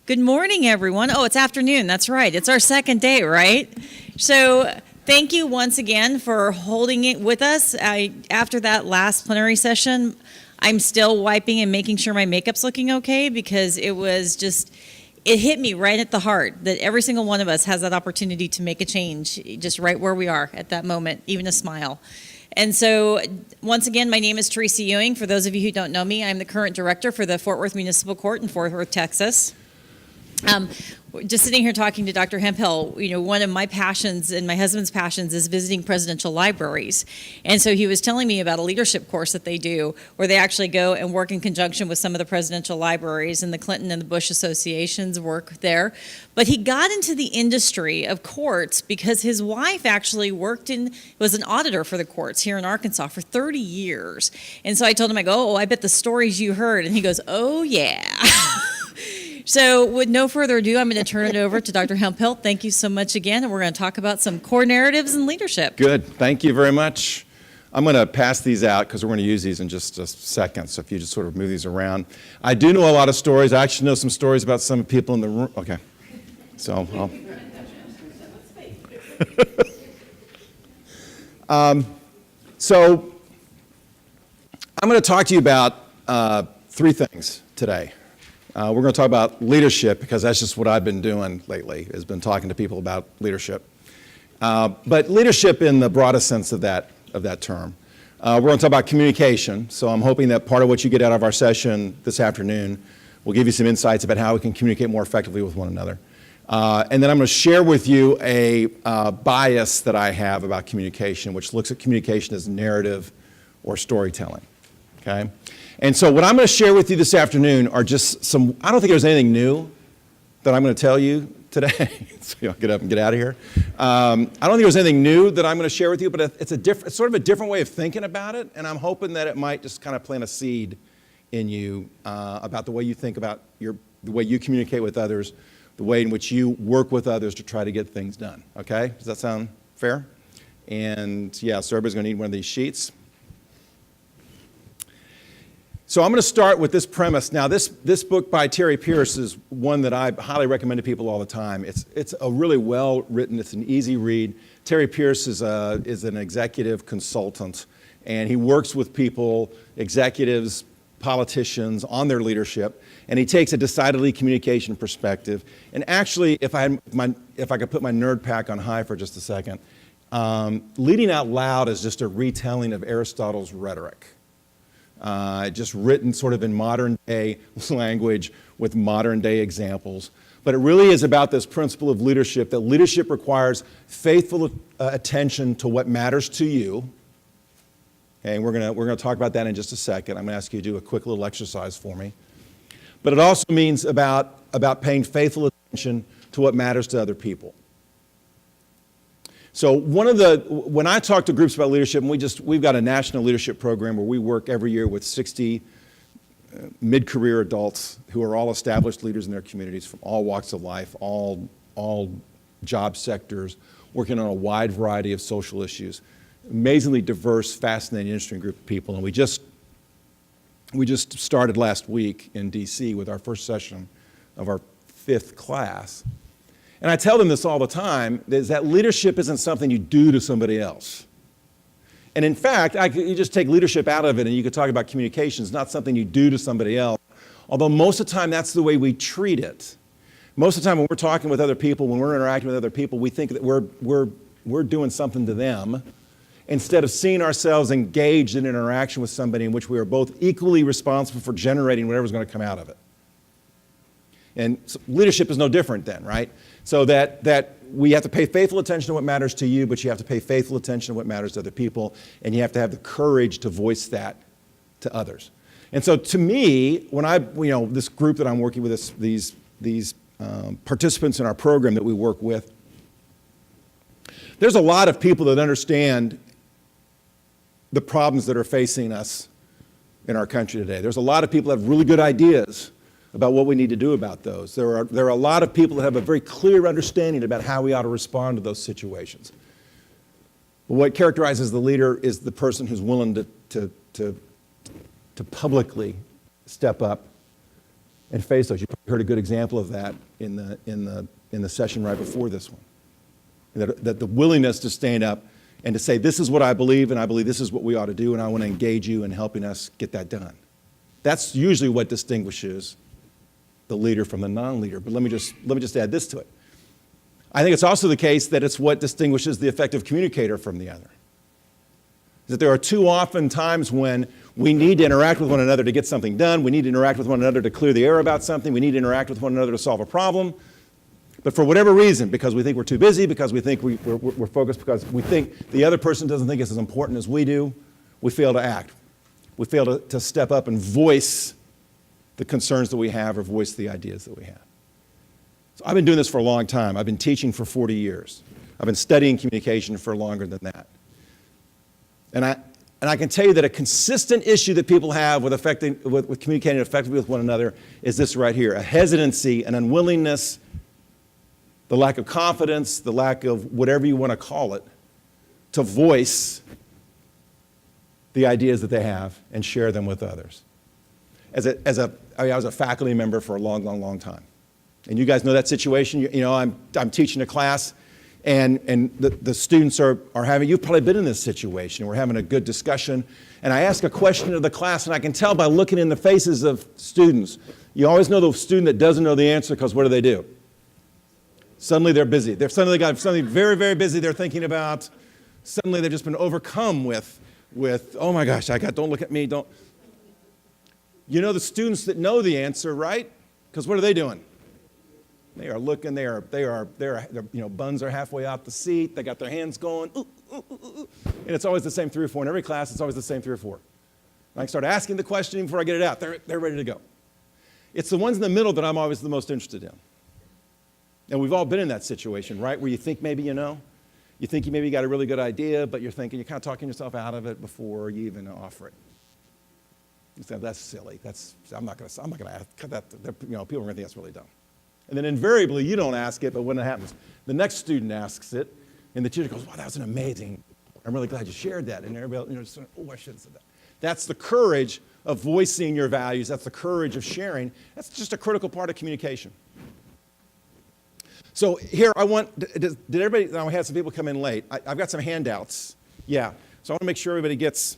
Good morning, everyone. Oh, it's afternoon. That's right. It's our second day, right? So thank you once again for holding it with us. After that last plenary session, I'm still wiping and making sure my makeup's looking okay because it hit me right at the heart that every single one of us has that opportunity to make a change just right where we are at that moment, even a smile. And so, once again, my name is Teresa Ewing. For those of you who don't know me, I'm the current director for the Fort Worth Municipal Court in Fort Worth, Texas. Just sitting here talking to Dr. Hemphill, one of my passions and my husband's passions is visiting presidential libraries. And so he was telling me about a leadership course that they do where they actually go and work in conjunction with some of the presidential libraries, and the Clinton and the Bush associations work there. But he got into the industry of courts because his wife actually was an auditor for the courts here in Arkansas for 30 years. And so I told him, I bet the stories you heard. And he goes, oh yeah. So with no further ado, I'm going to turn it over to Dr. Hemphill. Thank you so much again, and we're going to talk about some core narratives and leadership. Good. Thank you very much. I'm going to pass these out because we're going to use these in just a second, so if you just sort of move these around. I do know a lot of stories. I actually know some stories about some people in the room. Okay. So So I'm going to talk to you about three things today. We're going to talk about leadership because that's just what I've been doing lately, has been talking to people about leadership. But leadership in the broadest sense of that term. We're going to talk about communication. So I'm hoping that part of what you get out of our session this afternoon will give you some insights about how we can communicate more effectively with one another. And then I'm going to share with you a bias that I have about communication, which looks at communication as narrative or storytelling. Okay? And so what I'm going to share with you this afternoon are just I don't think there's anything new that I'm going to tell you today. So you'll get up and get out of here. I don't think there's anything new that I'm going to share with you, but it's sort of a different way of thinking about it, and I'm hoping that it might just kind of plant a seed in you about the way you think about the way you communicate with others, the way in which you work with others to try to get things done. Okay? Does that sound fair? And yeah, so everybody's going to need one of these sheets. So I'm going to start with this premise. Now, this book by Terry Pierce is one that I highly recommend to people all the time. It's a really well written. It's an easy read. Terry Pierce is an executive consultant, and he works with people, executives, politicians, on their leadership, and he takes a decidedly communication perspective. And actually, if I could put my nerd pack on high for just a second, leading out loud is just a retelling of Aristotle's rhetoric. Just written sort of in modern day language with modern day examples. But it really is about this principle of leadership, that leadership requires faithful attention to what matters to you. Okay, and we're going to talk about that in just a second. I'm going to ask you to do a quick little exercise for me. But it also means about paying faithful attention to what matters to other people. So when I talk to groups about leadership, and we've got a national leadership program where we work every year with 60 mid-career adults who are all established leaders in their communities from all walks of life, all job sectors, working on a wide variety of social issues. Amazingly diverse, fascinating, interesting group of people. And we just started last week in DC with our first session of our 5th class. And I tell them this all the time, is that leadership isn't something you do to somebody else. And in fact, you just take leadership out of it and you could talk about communication. It's not something you do to somebody else. Although most of the time that's the way we treat it. Most of the time when we're talking with other people, when we're interacting with other people, we think that we're doing something to them instead of seeing ourselves engaged in an interaction with somebody in which we are both equally responsible for generating whatever's going to come out of it. And so leadership is no different then, right? So that we have to pay faithful attention to what matters to you, but you have to pay faithful attention to what matters to other people, and you have to have the courage to voice that to others. And so to me, when this group that I'm working with, these participants in our program that we work with, there's a lot of people that understand the problems that are facing us in our country today. There's a lot of people that have really good ideas about what we need to do about those. There are a lot of people that have a very clear understanding about how we ought to respond to those situations. But what characterizes the leader is the person who's willing to publicly step up and face those. You probably heard a good example of that in the session right before this one. That the willingness to stand up and to say, this is what I believe, and I believe this is what we ought to do, and I want to engage you in helping us get that done. That's usually what distinguishes the leader from the non-leader. But let me just add this to it. I think it's also the case that it's what distinguishes the effective communicator from the other. That there are too often times when we need to interact with one another to get something done. We need to interact with one another to clear the air about something. We need to interact with one another to solve a problem. But for whatever reason, because we think we're too busy, because we think we're focused, because we think the other person doesn't think it's as important as we do, we fail to act. We fail to step up and voice the concerns that we have or voice the ideas that we have. So I've been doing this for a long time. I've been teaching for 40 years. I've been studying communication for longer than that. And I can tell you that a consistent issue that people have with communicating effectively with one another is this right here: a hesitancy, an unwillingness, the lack of confidence, the lack of whatever you want to call it, to voice the ideas that they have and share them with others. I was a faculty member for a long, long, long time. And you guys know that situation. You know, I'm teaching a class, and the students are having, you've probably been in this situation. We're having a good discussion, and I ask a question to the class, and I can tell by looking in the faces of students. You always know the student that doesn't know the answer, because what do? Suddenly they're busy. They've suddenly got something very, very busy they're thinking about. Suddenly they've just been overcome with oh my gosh, don't look at me, don't. You know the students that know the answer, right? Because what are they doing? They are looking, their buns are halfway out the seat, they got their hands going, ooh, ooh, ooh, ooh. And it's always the same 3 or 4. In every class, it's always the same 3 or 4. And I start asking the question before I get it out. They're ready to go. It's the ones in the middle that I'm always the most interested in. And we've all been in that situation, right? Where you think maybe you know. You think you maybe got a really good idea, but you're kind of talking yourself out of it before you even offer it. You say, that's silly. I'm not going to ask that. People are going to think that's really dumb. And then invariably, you don't ask it, but when it happens, the next student asks it, and the teacher goes, wow, that was an amazing, I'm really glad you shared that. And everybody, I should have said that. That's the courage of voicing your values. That's the courage of sharing. That's just a critical part of communication. So here, did everybody, I had some people come in late. I've got some handouts. Yeah, so I want to make sure everybody gets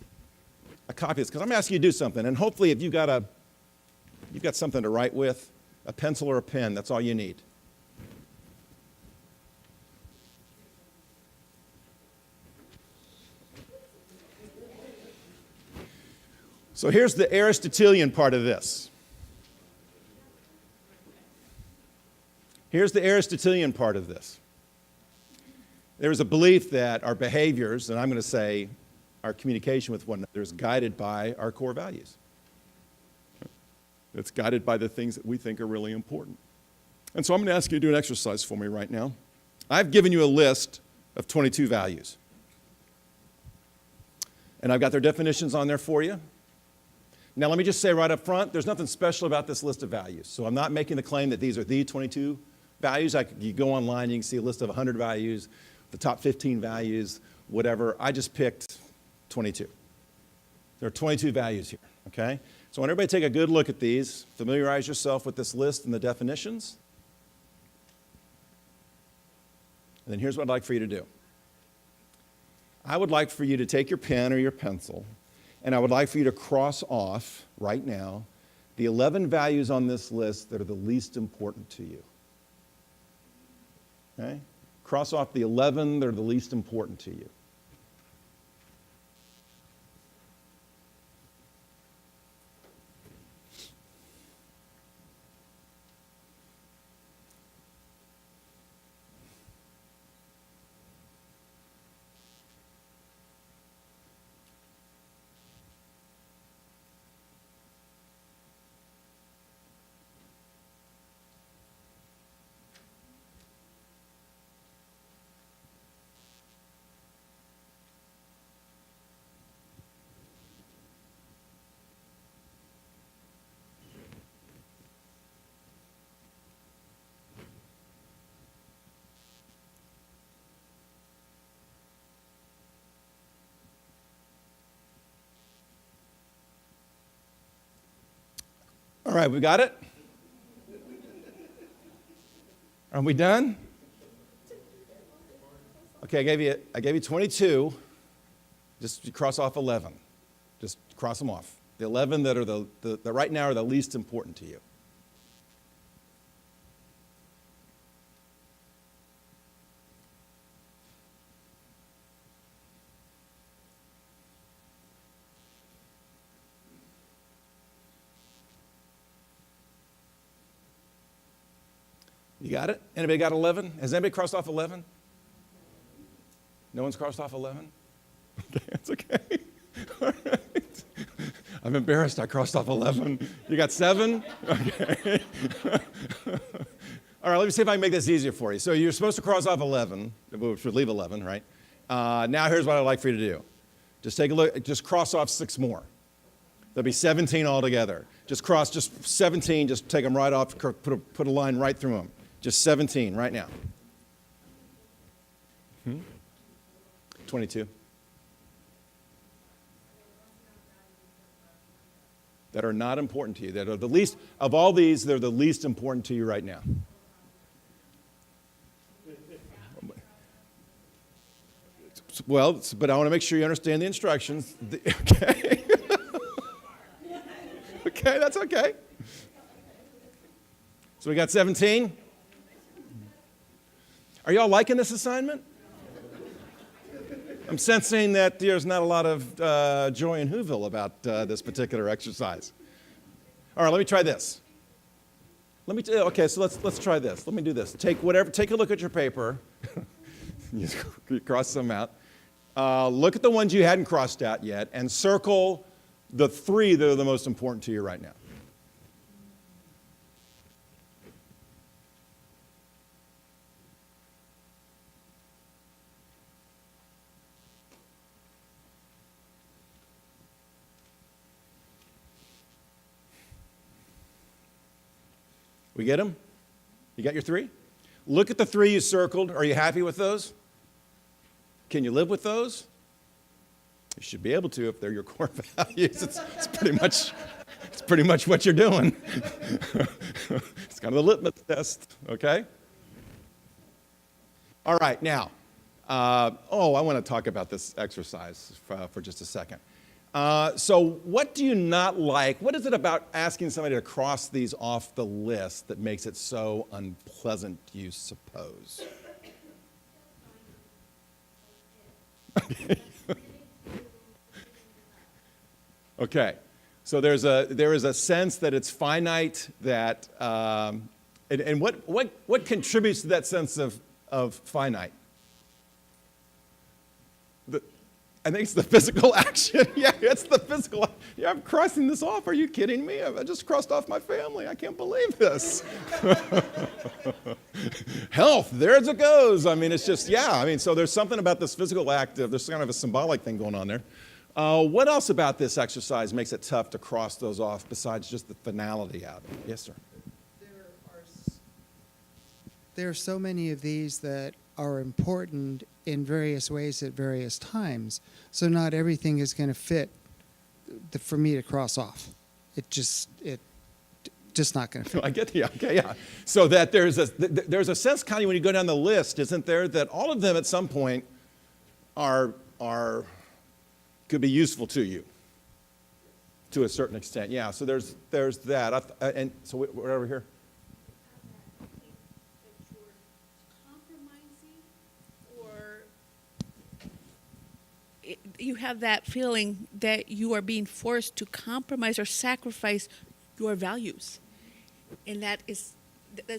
a copy of this, because I'm asking you to do something. And hopefully if you've got something to write with, a pencil or a pen, that's all you need. So here's the Aristotelian part of this. Here's the Aristotelian part of this. There's a belief that our behaviors, and I'm going to say our communication with one another, is guided by our core values. It's guided by the things that we think are really important. And so I'm going to ask you to do an exercise for me right now. I've given you a list of 22 values. And I've got their definitions on there for you. Now let me just say right up front, there's nothing special about this list of values. So I'm not making the claim that these are the 22 values. You go online, you can see a list of 100 values, the top 15 values, whatever. I just picked 22. There are 22 values here, okay? So I want everybody to take a good look at these, familiarize yourself with this list and the definitions. And then here's what I'd like for you to do. I would like for you to take your pen or your pencil, and I would like for you to cross off right now the 11 values on this list that are the least important to you. Okay? Cross off the 11 that are the least important to you. All right, we got it? Are we done? Okay, I gave you 22. Just cross off 11. Just cross them off. The 11 that are the right now are the least important to you. You got it? Anybody got 11? Has anybody crossed off 11? No one's crossed off 11? Okay, that's okay. All right. I'm embarrassed I crossed off 11. You got 7? Okay. All right, let me see if I can make this easier for you. So you're supposed to cross off 11, which would leave 11, right? Now here's what I'd like for you to do. Just take a look, just cross off 6 more. There'll be 17 altogether. Just 17, just take them right off, put a line right through them. Just 17 right now. 22. That are not important to you, that are the least, of all these, they're the least important to you right now. Well, but I want to make sure you understand the instructions. Okay. Okay, that's okay. So we got 17. Are y'all liking this assignment? I'm sensing that there's not a lot of joy in Whoville about this particular exercise. All right, let me try this. Okay, so let's try this. Let me do this. Take a look at your paper. You cross some out. Look at the ones you hadn't crossed out yet and circle the 3 that are the most important to you right now. We get them? You got your 3? Look at the 3 you circled. Are you happy with those? Can you live with those? You should be able to if they're your core values. It's pretty much what you're doing. It's kind of the litmus test, okay? All right, now, I want to talk about this exercise for just a second. So what do you not like? What is it about asking somebody to cross these off the list that makes it so unpleasant, do you suppose? Okay, so there is a sense that it's finite, that and what contributes to that sense of finite? I think it's the physical action. Yeah, it's the physical. Yeah, I'm crossing this off. Are you kidding me? I just crossed off my family. I can't believe this. Health, there it goes. I mean, it's just, yeah. I mean, so there's something about this physical act. There's kind of a symbolic thing going on there. What else about this exercise makes it tough to cross those off besides just the finality out? Yes, sir. There are so many of these that are important in various ways at various times. So not everything is going to fit for me to cross off. It's just not going to fit. I get the, okay, yeah. So that there's a sense, Connie, when you go down the list, isn't there, that all of them at some point could be useful to you to a certain extent. Yeah, so there's that. And so we're over here. You have that feeling that you are being forced to compromise or sacrifice your values. And that's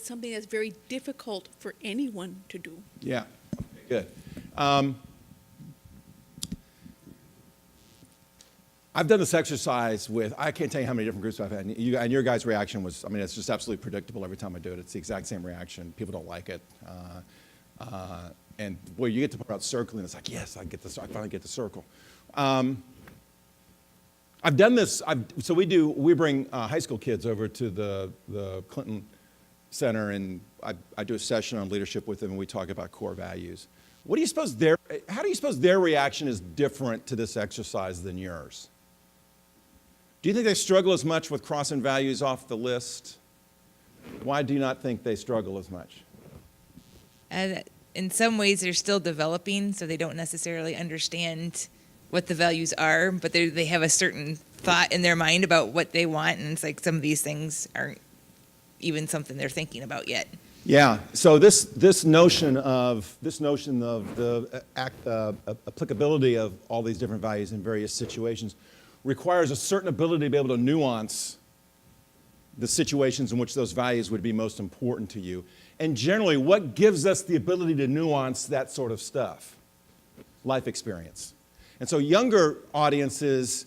something that's very difficult for anyone to do. Yeah, good. I've done this exercise with, I can't tell you how many different groups I've had, and your guys' reaction was, I mean, it's just absolutely predictable every time I do it. It's the exact same reaction. People don't like it. And boy, you get to the part about circling, it's like, yes, I finally get to circle. I've done this, so we bring high school kids over to the Clinton Center, and I do a session on leadership with them, and we talk about core values. How do you suppose their reaction is different to this exercise than yours? Do you think they struggle as much with crossing values off the list? Why do you not think they struggle as much? In some ways, they're still developing, so they don't necessarily understand what the values are, but they have a certain thought in their mind about what they want, and it's like some of these things aren't even something they're thinking about yet. Yeah. So this notion of the applicability of all these different values in various situations requires a certain ability to be able to nuance the situations in which those values would be most important to you. And generally, what gives us the ability to nuance that sort of stuff? Life experience. And so younger audiences,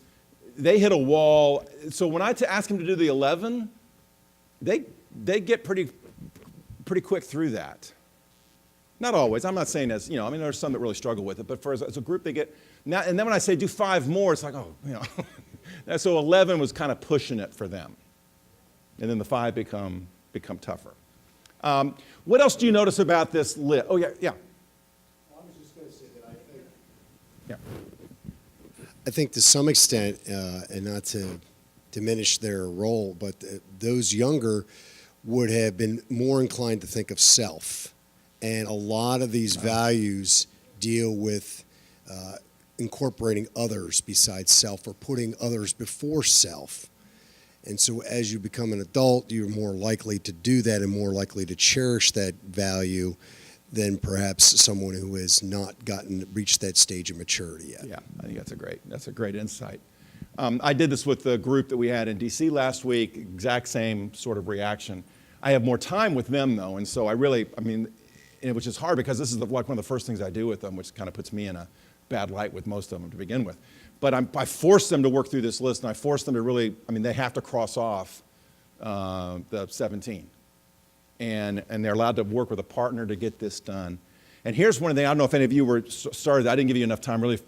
they hit a wall. So when I ask them to do the 11, they get pretty quick through that. Not always. I'm not saying as, there's some that really struggle with it, but as a group, they get, now, and then when I say do 5 more, it's like, So 11 was kind of pushing it for them. And then the 5 become tougher. What else do you notice about this list? Oh, yeah. Well, I was just going to say that I think. Yeah. I think to some extent, and not to diminish their role, but those younger would have been more inclined to think of self. And a lot of these values deal with incorporating others besides self or putting others before self. And so as you become an adult, you're more likely to do that and more likely to cherish that value than perhaps someone who has not reached that stage of maturity yet. Yeah, I think that's a great insight. I did this with the group that we had in DC last week, exact same sort of reaction. I have more time with them though, and so which is hard because this is like one of the first things I do with them, which kind of puts me in a bad light with most of them to begin with. But I force them to work through this list, and I force them to really, they have to cross off the 17. And they're allowed to work with a partner to get this done. And here's one thing, I don't know if any of you were started, I didn't give you enough time really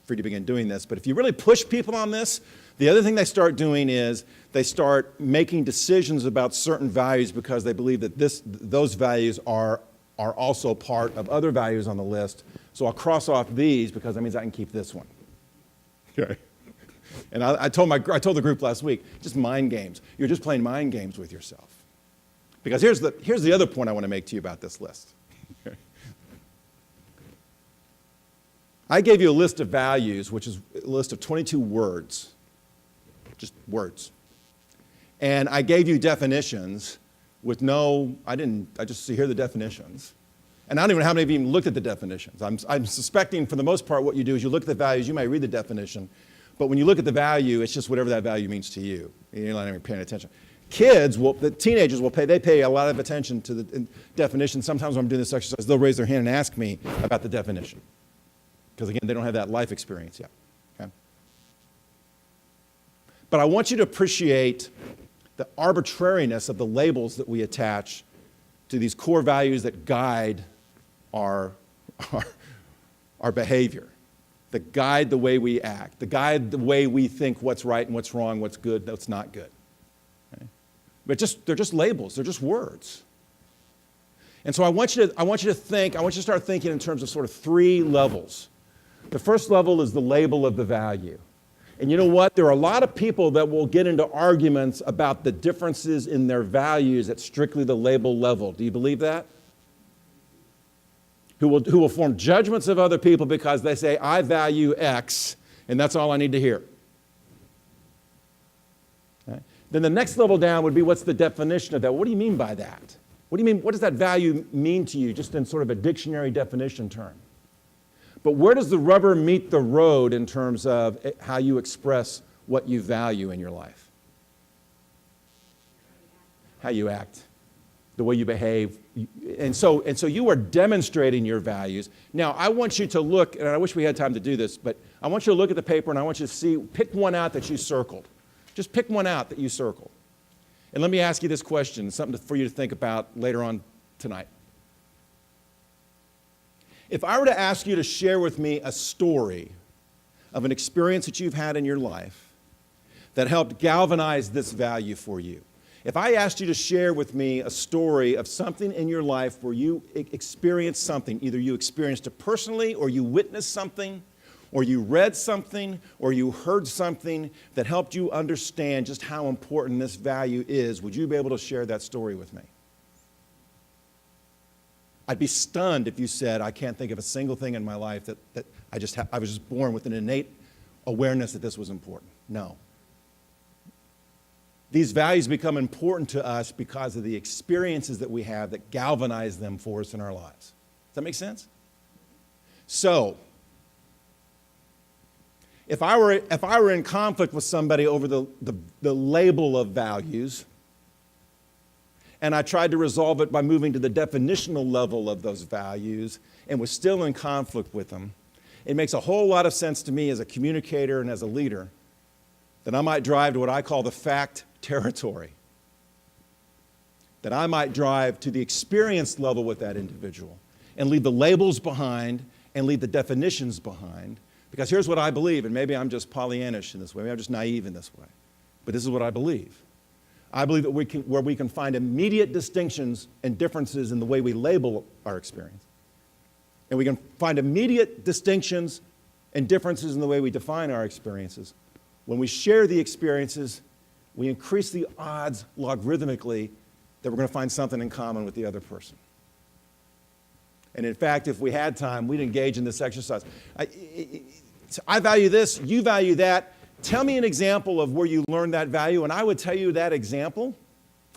for you to begin doing this, but if you really push people on this, the other thing they start doing is they start making decisions about certain values because they believe that those values are also part of other values on the list. So I'll cross off these because that means I can keep this one. Okay. And I told the group last week, just mind games. You're just playing mind games with yourself. Because here's the other point I want to make to you about this list. Okay. I gave you a list of values, which is a list of 22 words, just words. And I gave you definitions with I just see here are the definitions. And I don't even know how many of you even looked at the definitions. I'm suspecting for the most part what you do is you look at the values, you might read the definition, but when you look at the value, it's just whatever that value means to you. You're not even paying attention. The teenagers pay a lot of attention to the definition. Sometimes when I'm doing this exercise, they'll raise their hand and ask me about the definition. Because again, they don't have that life experience yet. Okay? But I want you to appreciate the arbitrariness of the labels that we attach to these core values that guide our behavior, that guide the way we act, that guide the way we think what's right and what's wrong, what's good, what's not good. Okay? But they're just labels, they're just words. And so I want you to start thinking in terms of sort of 3 levels. The first level is the label of the value. And you know what? There are a lot of people that will get into arguments about the differences in their values at strictly the label level. Do you believe that? Who will form judgments of other people because they say, I value X, and that's all I need to hear. Okay? Then the next level down would be, what's the definition of that? What do you mean by that? What do you mean? What does that value mean to you, just in sort of a dictionary definition term? But where does the rubber meet the road in terms of how you express what you value in your life? How you act, the way you behave. And so you are demonstrating your values. Now, I want you to look, and I wish we had time to do this, but I want you to look at the paper and I want you to pick one out that you circled. Just pick one out that you circled. And let me ask you this question, something for you to think about later on tonight. If I were to ask you to share with me a story of an experience that you've had in your life that helped galvanize this value for you, if I asked you to share with me a story of something in your life where you experienced something, either you experienced it personally or you witnessed something, or you read something, or you heard something that helped you understand just how important this value is, would you be able to share that story with me? I'd be stunned if you said, I can't think of a single thing in my life that I was just born with an innate awareness that this was important. No. These values become important to us because of the experiences that we have that galvanize them for us in our lives. Does that make sense? So, if I were in conflict with somebody over the label of values, and I tried to resolve it by moving to the definitional level of those values and was still in conflict with them, it makes a whole lot of sense to me as a communicator and as a leader that I might drive to what I call the fact territory. That I might drive to the experience level with that individual and leave the labels behind and leave the definitions behind. Because here's what I believe, and maybe I'm just Pollyannish in this way, maybe I'm just naive in this way, but this is what I believe. I believe that where we can find immediate distinctions and differences in the way we label our experience, and we can find immediate distinctions and differences in the way we define our experiences, when we share the experiences, we increase the odds logarithmically that we're going to find something in common with the other person. And in fact, if we had time, we'd engage in this exercise. I value this, you value that. Tell me an example of where you learned that value, and I would tell you that example.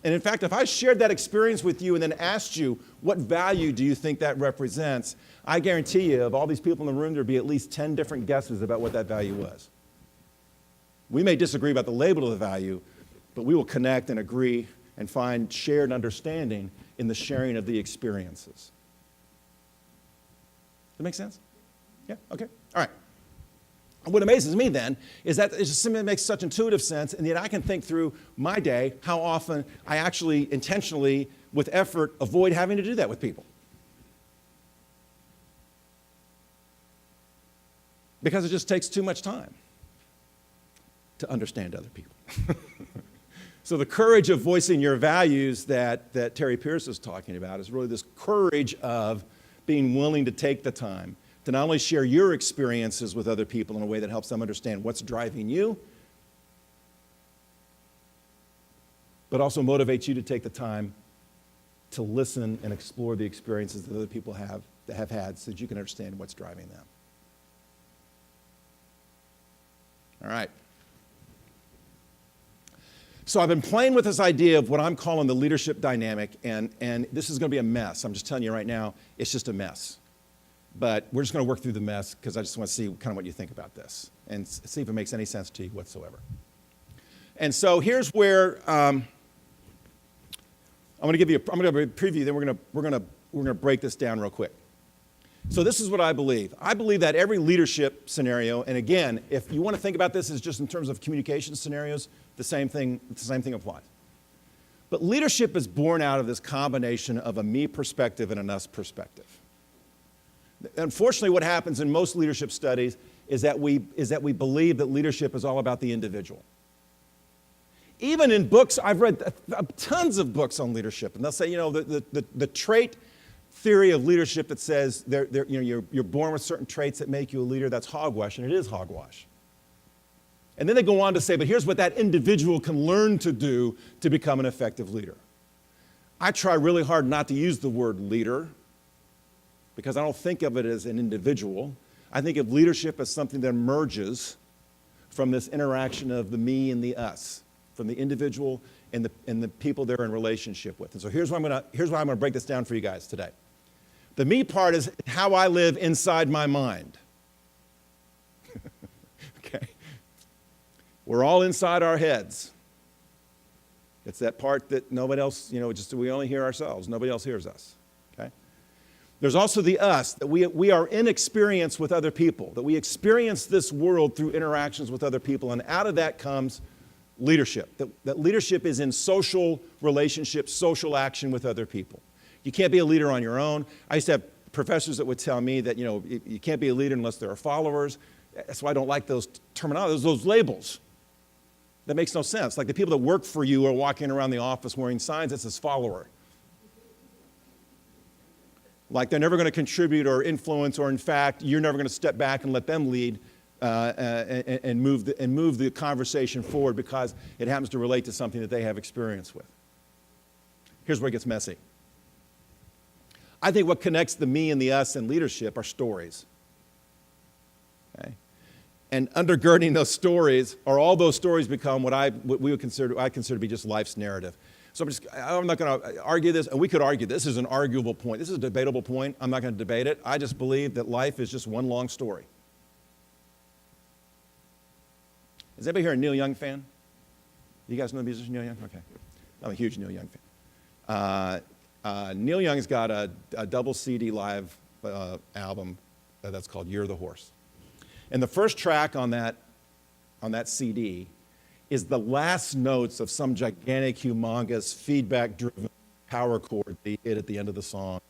And in fact, if I shared that experience with you and then asked you, what value do you think that represents? I guarantee you, of all these people in the room, there'd be at least 10 different guesses about what that value was. We may disagree about the label of the value, but we will connect and agree and find shared understanding in the sharing of the experiences. Does that make sense? Yeah? Okay. All right. What amazes me then is that it just simply makes such intuitive sense, and yet I can think through my day how often I actually intentionally, with effort, avoid having to do that with people. Because it just takes too much time to understand other people. So the courage of voicing your values that Terry Pierce is talking about is really this courage of being willing to take the time to not only share your experiences with other people in a way that helps them understand what's driving you, but also motivates you to take the time to listen and explore the experiences that other people have had so that you can understand what's driving them. All right. So I've been playing with this idea of what I'm calling the leadership dynamic, and this is going to be a mess. I'm just telling you right now, it's just a mess. But we're just going to work through the mess because I just want to see kind of what you think about this and see if it makes any sense to you whatsoever. And so here's where I'm going to give you a preview. Then we're going to break this down real quick. So this is what I believe. I believe that every leadership scenario, and again, if you want to think about this as just in terms of communication scenarios, the same thing applies. But leadership is born out of this combination of a me perspective and an us perspective. Unfortunately, what happens in most leadership studies is that we believe that leadership is all about the individual. Even in books, I've read tons of books on leadership, and they'll say, the trait theory of leadership that says you're born with certain traits that make you a leader, that's hogwash, and it is hogwash. And then they go on to say, but here's what that individual can learn to do to become an effective leader. I try really hard not to use the word leader, because I don't think of it as an individual. I think of leadership as something that emerges from this interaction of the me and the us, from the individual and the people they're in relationship with. And so here's why I'm going to break this down for you guys today. The me part is how I live inside my mind. Okay? We're all inside our heads. It's that part that nobody else, we only hear ourselves. Nobody else hears us. Okay? There's also the us, that we are in experience with other people, that we experience this world through interactions with other people, and out of that comes leadership. That leadership is in social relationships, social action with other people. You can't be a leader on your own. I used to have professors that would tell me that, you can't be a leader unless there are followers. That's why I don't like those terminologies, those labels. That makes no sense. Like the people that work for you are walking around the office wearing signs that says follower. Like they're never going to contribute or influence, or in fact, you're never going to step back and let them lead and move the conversation forward because it happens to relate to something that they have experience with. Here's where it gets messy. I think what connects the me and the us in leadership are stories. Okay? And undergirding those stories, or all those stories become what I consider to be just life's narrative. So I'm not going to argue this, and we could argue this is an arguable point. This is a debatable point. I'm not going to debate it. I just believe that life is just one long story. Is anybody here a Neil Young fan? You guys know the musician Neil Young? Okay. I'm a huge Neil Young fan. Neil Young's got a double CD live album that's called You're the Horse. And the first track on that CD is the last notes of some gigantic, humongous, feedback-driven power chord that he hit at the end of the song.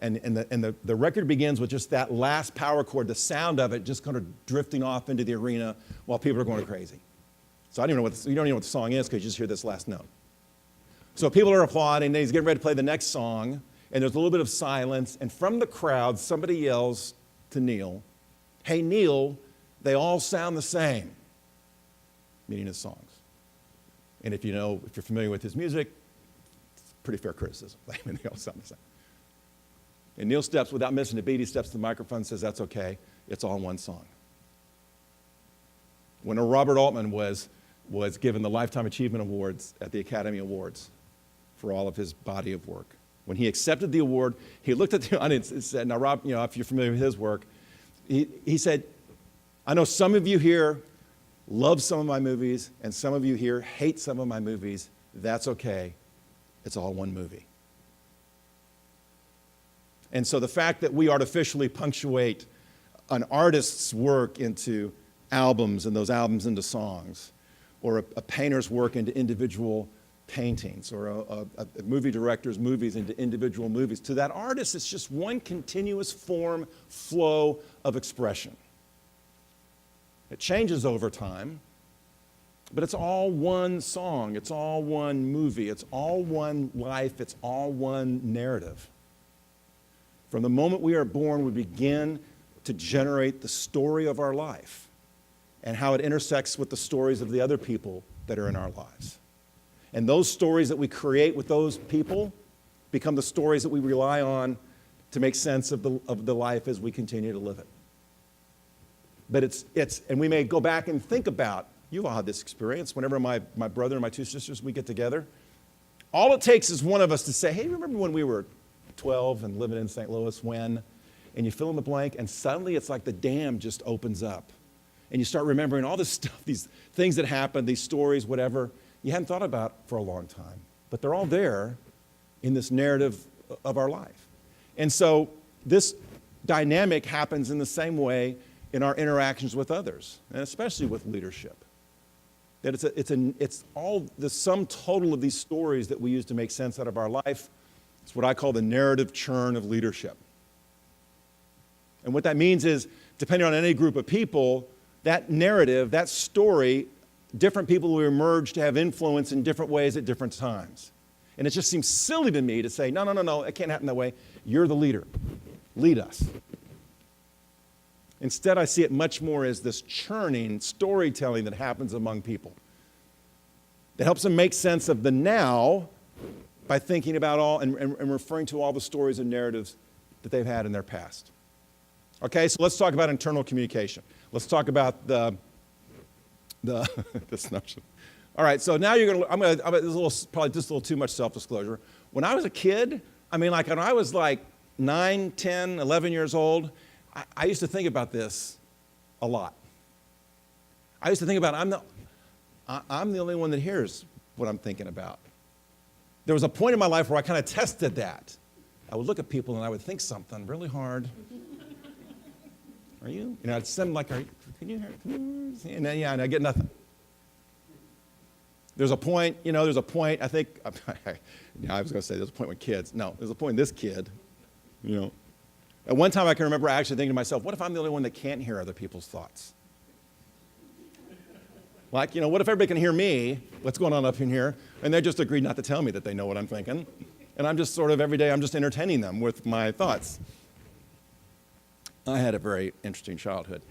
And the record begins with just that last power chord, the sound of it just kind of drifting off into the arena while people are going crazy. So you don't even know what the song is because you just hear this last note. So people are applauding, and he's getting ready to play the next song, and there's a little bit of silence, and from the crowd, somebody yells to Neil, "Hey, Neil, they all sound the same," meaning his songs. And if you're familiar with his music, it's pretty fair criticism. I mean, they all sound the same. And Neil steps, without missing a beat, he steps to the microphone and says, "That's okay, it's all one song." When Robert Altman was given the Lifetime Achievement Awards at the Academy Awards for all of his body of work, when he accepted the award, he looked at the audience and said, now Rob, if you're familiar with his work, he said, "I know some of you here love some of my movies, and some of you here hate some of my movies. That's okay. It's all one movie." And so the fact that we artificially punctuate an artist's work into albums and those albums into songs, or a painter's work into individual paintings, or a movie director's movies into individual movies, to that artist, it's just one continuous form, flow of expression. It changes over time, but it's all one song, it's all one movie, it's all one life, it's all one narrative. From the moment we are born, we begin to generate the story of our life and how it intersects with the stories of the other people that are in our lives. And those stories that we create with those people become the stories that we rely on to make sense of the life as we continue to live it. But and we may go back and think about, you've all had this experience, whenever my brother and my two sisters, we get together, all it takes is one of us to say, "Hey, remember when we were 12 and living in St. Louis when?" And you fill in the blank, and suddenly it's like the dam just opens up. And you start remembering all this stuff, these things that happened, these stories, whatever, you hadn't thought about for a long time. But they're all there in this narrative of our life. And so this dynamic happens in the same way in our interactions with others, and especially with leadership. That it's all the sum total of these stories that we use to make sense out of our life. It's what I call the narrative churn of leadership. And what that means is, depending on any group of people, that narrative, that story, different people will emerge to have influence in different ways at different times. And it just seems silly to me to say, no, it can't happen that way. You're the leader. Lead us. Instead, I see it much more as this churning storytelling that happens among people that helps them make sense of the now by thinking about all and referring to all the stories and narratives that they've had in their past. Okay, so let's talk about internal communication. Let's talk about the this notion. All right, so now this is probably just a little too much self-disclosure. When I was a kid, when I was like 9, 10, 11 years old, I used to think about this a lot. I used to think about, I'm the only one that hears what I'm thinking about. There was a point in my life where I kind of tested that. I would look at people and I would think something really hard. Are you? I'd send them like, can you hear? And I get nothing. There's a point, I think, I was going to say there's a point with kids. No, there's a point in this kid, At one time I can remember actually thinking to myself, what if I'm the only one that can't hear other people's thoughts? What if everybody can hear me, what's going on up in here, and they just agreed not to tell me that they know what I'm thinking, and I'm just sort of every day, I'm just entertaining them with my thoughts. I had a very interesting childhood.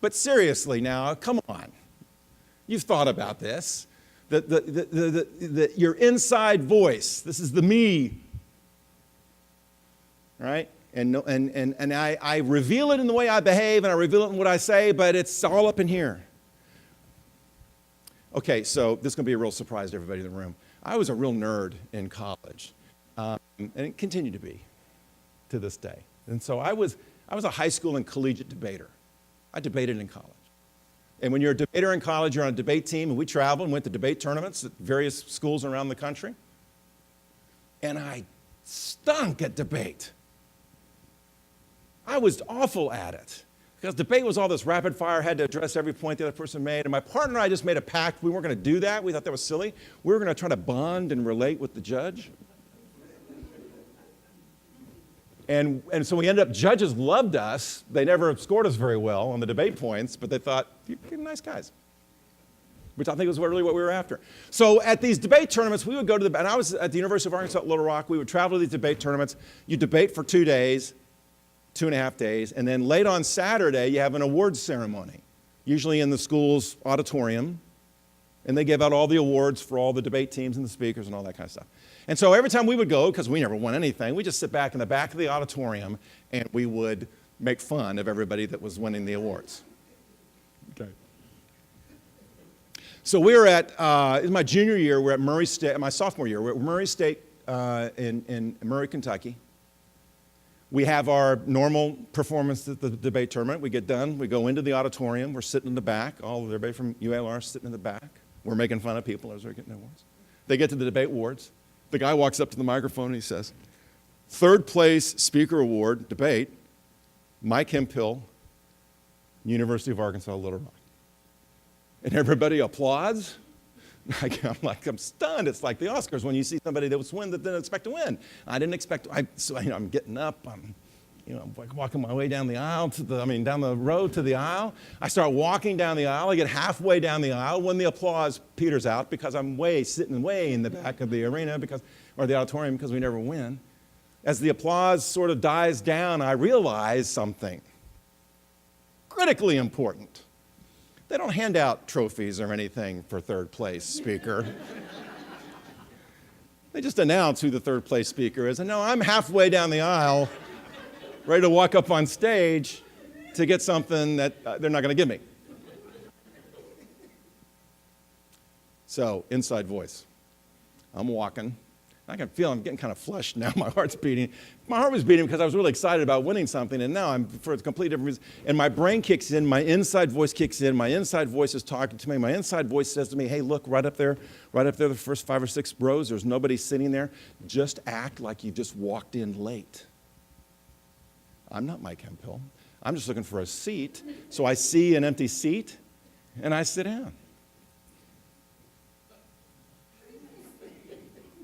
But seriously now, come on. You've thought about this. Your inside voice, this is the me right? And I reveal it in the way I behave, and I reveal it in what I say, but it's all up in here. Okay, so this is going to be a real surprise to everybody in the room. I was a real nerd in college, and it continued to be to this day. And so I was a high school and collegiate debater. I debated in college. And when you're a debater in college, you're on a debate team, and we traveled and went to debate tournaments at various schools around the country. And I stunk at debate. I was awful at it. Because debate was all this rapid fire, had to address every point the other person made. And my partner and I just made a pact. We weren't going to do that. We thought that was silly. We were going to try to bond and relate with the judge. And so we ended up, judges loved us. They never scored us very well on the debate points, but they thought, you're nice guys. Which I think was really what we were after. So at these debate tournaments, we would go to and I was at the University of Arkansas at Little Rock. We would travel to these debate tournaments. You debate for 2 days. 2.5 days, and then late on Saturday, you have an awards ceremony, usually in the school's auditorium, and they give out all the awards for all the debate teams and the speakers and all that kind of stuff. And so every time we would go, because we never won anything, we just sit back in the back of the auditorium, and we would make fun of everybody that was winning the awards. Okay. So we were at, in my junior year, we're at Murray State, my sophomore year, we're at Murray State in Murray, Kentucky. We have our normal performance at the debate tournament. We get done. We go into the auditorium. We're sitting in the back. All of everybody from UALR is sitting in the back. We're making fun of people as they're getting awards. They get to the debate awards. The guy walks up to the microphone and he says, "Third place speaker award, debate, Mike Hemphill, University of Arkansas, Little Rock." And everybody applauds. I'm stunned. It's like the Oscars when you see somebody that was win that didn't expect to win. I didn't expect. So I'm getting up. I'm walking my way down the aisle down the road to the aisle. I start walking down the aisle. I get halfway down the aisle when the applause peters out because I'm sitting way in the back of the arena or the auditorium because we never win. As the applause sort of dies down, I realize something critically important. They don't hand out trophies or anything for third place speaker. They just announce who the third place speaker is. And no, I'm halfway down the aisle, ready to walk up on stage to get something that they're not going to give me. So, inside voice. I'm walking. I can feel I'm getting kind of flushed now. My heart's beating. My heart was beating because I was really excited about winning something, and now I'm for a complete different reason. And my brain kicks in, my inside voice kicks in, my inside voice is talking to me. My inside voice says to me, "Hey, look, right up there, the first 5 or 6 rows, there's nobody sitting there. Just act like you just walked in late." I'm not Mike Hemphill. I'm just looking for a seat. So I see an empty seat, and I sit down.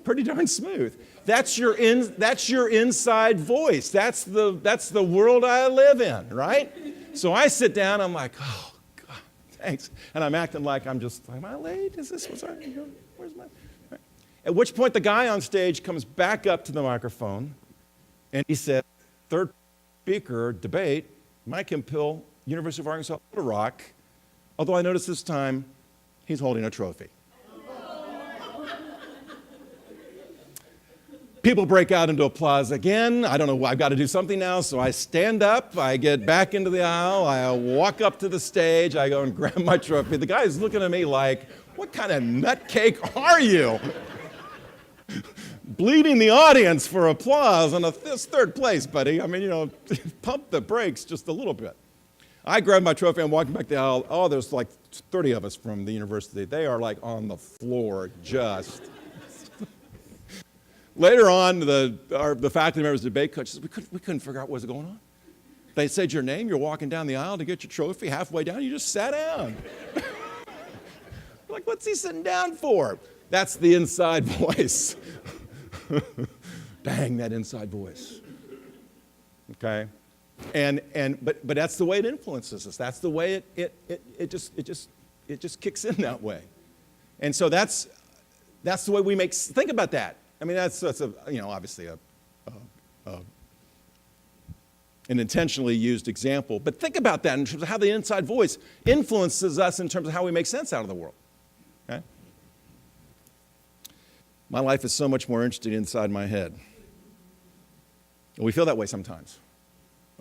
Pretty darn smooth. That's your inside voice. That's the world I live in, right? So I sit down. I'm like, "Oh God, thanks," and I'm acting like I'm just. Am I late? Is this what's happening? Where's my? Right. At which point the guy on stage comes back up to the microphone, and he said, "Third speaker debate, Mike Hemphill, University of Arkansas, Little Rock." Although I noticed this time, he's holding a trophy. People break out into applause again. I don't know why. I've got to do something now. So I stand up. I get back into the aisle. I walk up to the stage. I go and grab my trophy. The guy's looking at me like, "What kind of nutcake are you?" Bleeding the audience for applause on this third place, buddy. Pump the brakes just a little bit. I grab my trophy. I'm walking back the aisle. Oh, there's like 30 of us from the university. They are like on the floor just... Later on, the faculty members, the debate coach says, we couldn't figure out what was going on. They said your name, you're walking down the aisle to get your trophy, halfway down, you just sat down. Like, what's he sitting down for? That's the inside voice. Dang, that inside voice. Okay? But that's the way it influences us. That's the way it just kicks in that way. And so that's the way we think about that. That's obviously an intentionally used example. But think about that in terms of how the inside voice influences us in terms of how we make sense out of the world. Okay? My life is so much more interesting inside my head. We feel that way sometimes.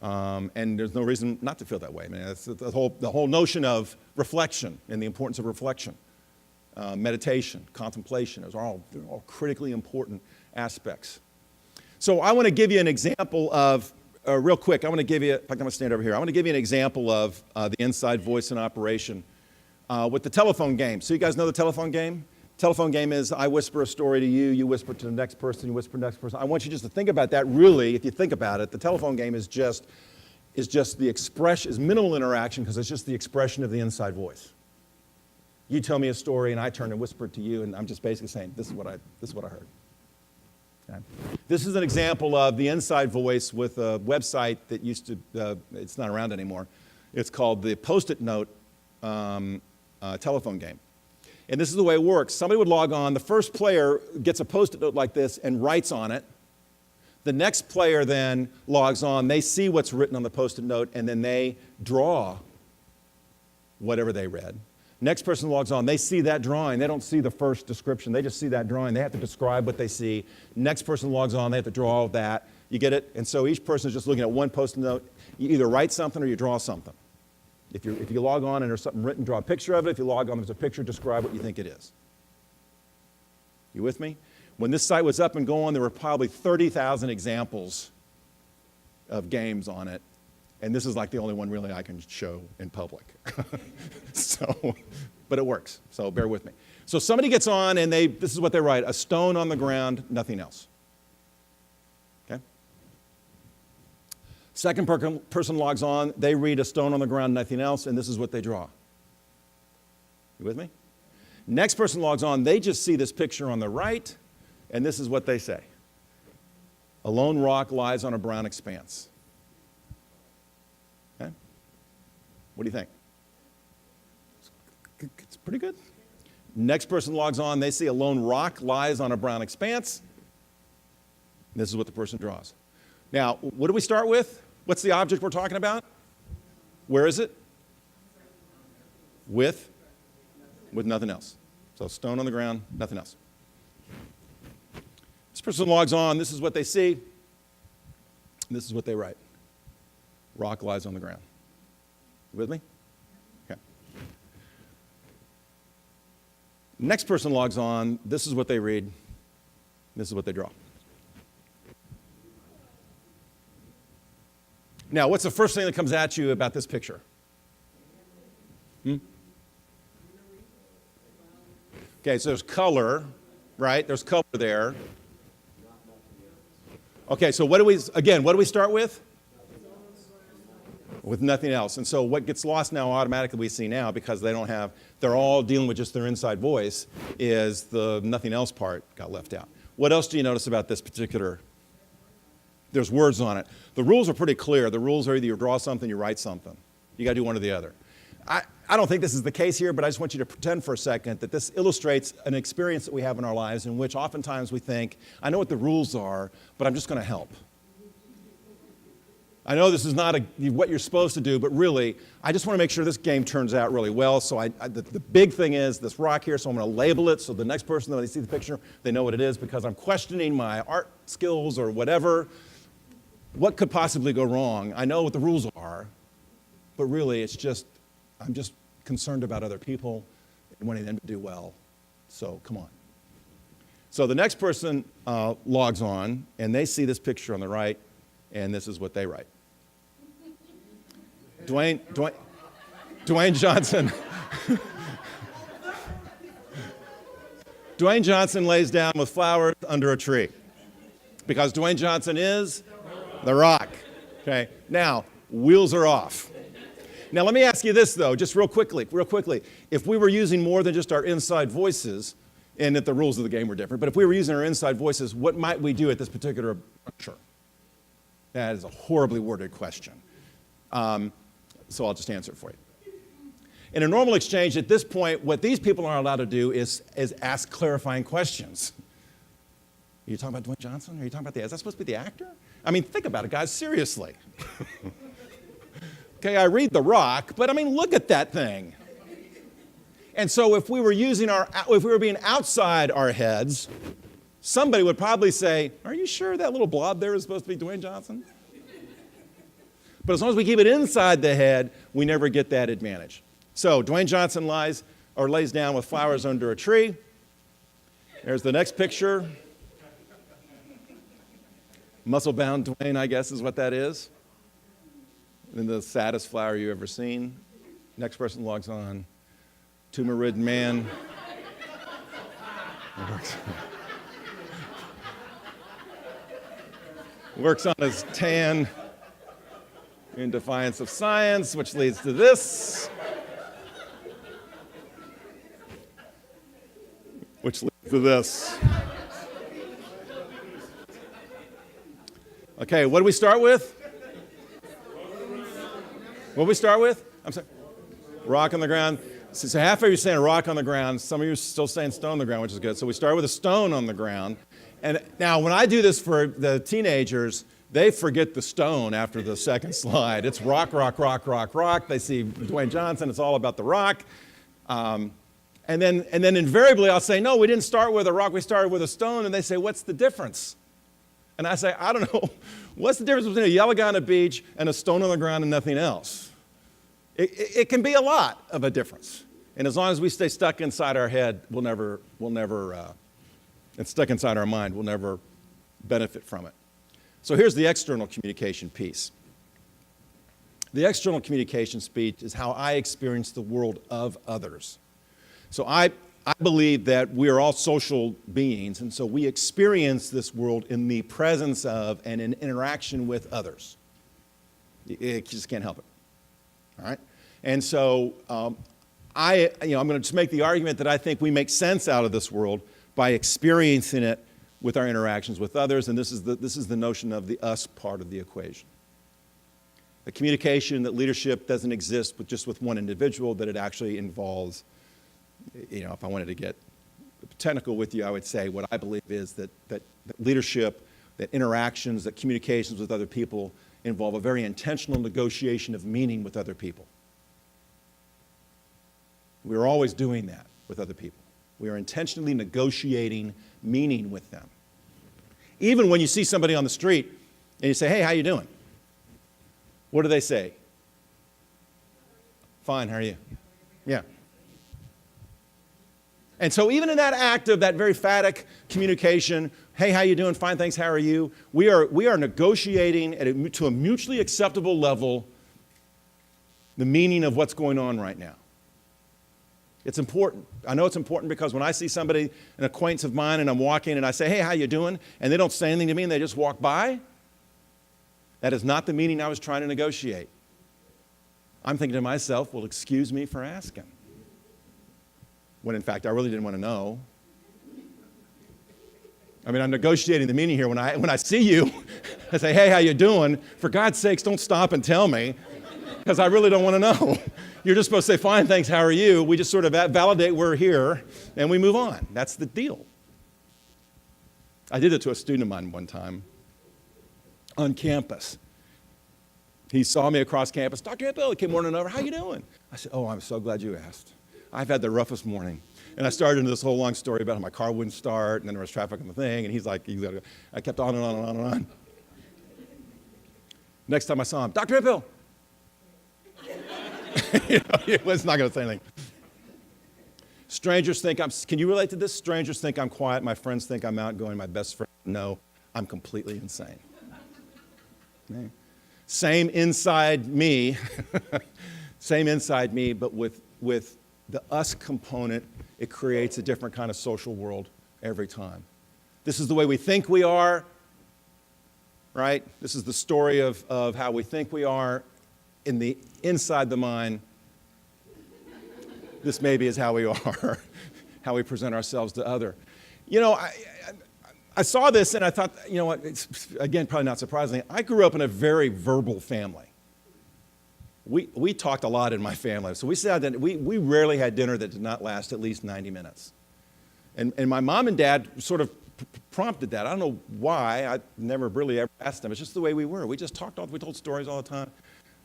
And there's no reason not to feel that way. I mean, it's the whole notion of reflection and the importance of reflection. Meditation, contemplation, those are all critically important aspects. So I want to give you an example of, real quick, I want to give you, in fact, I'm going to stand over here. I want to give you an example of the inside voice in operation with the telephone game. So you guys know the telephone game? Telephone game is I whisper a story to you, you whisper to the next person, you whisper to the next person. I want you just to think about that. Really, if you think about it, the telephone game is just the expression, is minimal interaction because it's just the expression of the inside voice. You tell me a story and I turn and whisper it to you, and I'm just basically saying, this is what I heard. Okay. This is an example of the inside voice with a website that used to, it's not around anymore. It's called the Post-it Note telephone game. And this is the way it works. Somebody would log on. The first player gets a Post-it note like this and writes on it. The next player then logs on. They see what's written on the Post-it note, and then they draw whatever they read. Next person logs on. They see that drawing. They don't see the first description. They just see that drawing. They have to describe what they see. Next person logs on. They have to draw all that. You get it? And so each person is just looking at one Post-it note. You either write something or you draw something. If you log on and there's something written, draw a picture of it. If you log on and there's a picture, describe what you think it is. You with me? When this site was up and going, there were probably 30,000 examples of games on it. And this is like the only one really I can show in public. But it works, so bear with me. So somebody gets on and this is what they write, a stone on the ground, nothing else. Okay? Second person logs on, they read a stone on the ground, nothing else, and this is what they draw. You with me? Next person logs on, they just see this picture on the right, and this is what they say. A lone rock lies on a brown expanse. Okay? What do you think? It's pretty good. Next person logs on, they see a lone rock lies on a brown expanse. This is what the person draws. Now, what do we start with? What's the object we're talking about? Where is it? With nothing else. So stone on the ground, nothing else. This person logs on, this is what they see. This is what they write. Rock lies on the ground. You with me? Okay. Next person logs on, this is what they read. This is what they draw. Now, what's the first thing that comes at you about this picture? Okay, so there's color, right? There's color there. Okay, so what do we start with? With nothing else. And so what gets lost now automatically we see now, because they're all dealing with just their inside voice, is the nothing else part got left out. What else do you notice about this particular? There's words on it. The rules are pretty clear. The rules are either you draw something, you write something. You got to do one or the other. I don't think this is the case here, but I just want you to pretend for a second that this illustrates an experience that we have in our lives in which oftentimes we think, I know what the rules are, but I'm just going to help. I know this is not what you're supposed to do, but really, I just want to make sure this game turns out really well. So the big thing is this rock here, so I'm going to label it so the next person, when they see the picture, they know what it is, because I'm questioning my art skills or whatever. What could possibly go wrong? I know what the rules are, but really I'm just concerned about other people and wanting them to do well. So come on. So the next person logs on, and they see this picture on the right, and this is what they write. Dwayne Johnson. Dwayne Johnson lays down with flowers under a tree, because Dwayne Johnson is the Rock. Okay. Now, wheels are off. Now, let me ask you this, though, just real quickly. If we were using more than just our inside voices, and if the rules of the game were different, but if we were using our inside voices, what might we do at this particular juncture? That is a horribly worded question. So I'll just answer it for you. In a normal exchange, at this point, what these people are allowed to do is ask clarifying questions. Are you talking about Dwayne Johnson? Are you talking about is that supposed to be the actor? I mean, think about it, guys, seriously. Okay, I read The Rock, but I mean, look at that thing. And so if we were being outside our heads, somebody would probably say, are you sure that little blob there is supposed to be Dwayne Johnson? But as long as we keep it inside the head, we never get that advantage. So Dwayne Johnson lays down with flowers under a tree. There's the next picture. Muscle-bound Dwayne, I guess, is what that is. And the saddest flower you've ever seen. Next person logs on. Tumor-ridden man. Works on his tan in defiance of science, which leads to this. Which leads to this. Okay, what do we start with? What do we start with? I'm sorry. Rock on the ground. So half of you are saying rock on the ground. Some of you are still saying stone on the ground, which is good. So we start with a stone on the ground. And now when I do this for the teenagers, they forget the stone after the second slide. It's rock, rock, rock, rock, rock. They see Dwayne Johnson. It's all about the rock. And then invariably I'll say, no, we didn't start with a rock. We started with a stone. And they say, what's the difference? And I say, I don't know. What's the difference between a yellow guy on a beach and a stone on the ground and nothing else? It can be a lot of a difference. And as long as we stay stuck inside our head, and stuck inside our mind, we'll never benefit from it. So here's the external communication piece. The external communication speech is how I experience the world of others. So I believe that we are all social beings, and so we experience this world in the presence of and in interaction with others. You just can't help it. All right? And so I'm going to just make the argument that I think we make sense out of this world by experiencing it with our interactions with others, and this is the notion of the us part of the equation. The communication that leadership doesn't exist just with one individual, that it actually involves, if I wanted to get technical with you, I would say what I believe is that leadership, that interactions, that communications with other people involve a very intentional negotiation of meaning with other people. We're always doing that with other people. We are intentionally negotiating meaning with them. Even when you see somebody on the street and you say, hey, how you doing? What do they say? Fine, how are you? Yeah. And so even in that act of that very phatic communication, hey, how you doing? Fine, thanks, how are you? We are negotiating to a mutually acceptable level the meaning of what's going on right now. It's important. I know it's important because when I see somebody, an acquaintance of mine, and I'm walking and I say, hey, how you doing? And they don't say anything to me and they just walk by, that is not the meaning I was trying to negotiate. I'm thinking to myself, well, excuse me for asking. When in fact, I really didn't want to know. I mean, I'm negotiating the meaning here. When I see you, I say, hey, how you doing? For God's sakes, don't stop and tell me, because I really don't want to know. You're just supposed to say, fine, thanks, how are you? We just sort of validate we're here, and we move on. That's the deal. I did it to a student of mine one time on campus. He saw me across campus. Dr. Hemphill, he came running over. How you doing? I said, oh, I'm so glad you asked. I've had the roughest morning. And I started into this whole long story about how my car wouldn't start, and then there was traffic on the thing, and he's like, I kept on and on and on and on. Next time I saw him, Dr. Hemphill. He was not going to say anything. Strangers think can you relate to this? Strangers think I'm quiet. My friends think I'm outgoing. My best friend, no, I'm completely insane. Okay. Same inside me, but with the us component, it creates a different kind of social world every time. This is the way we think we are, right? This is the story of how we think we are inside the mind. This maybe is how we are, how we present ourselves to other. I saw this and I thought, what, it's, again, probably not surprising. I grew up in a very verbal family. We talked a lot in my family. So we rarely had dinner that did not last at least 90 minutes. And my mom and dad sort of prompted that. I don't know why. I never really ever asked them. It's just the way we were. We just we told stories all the time.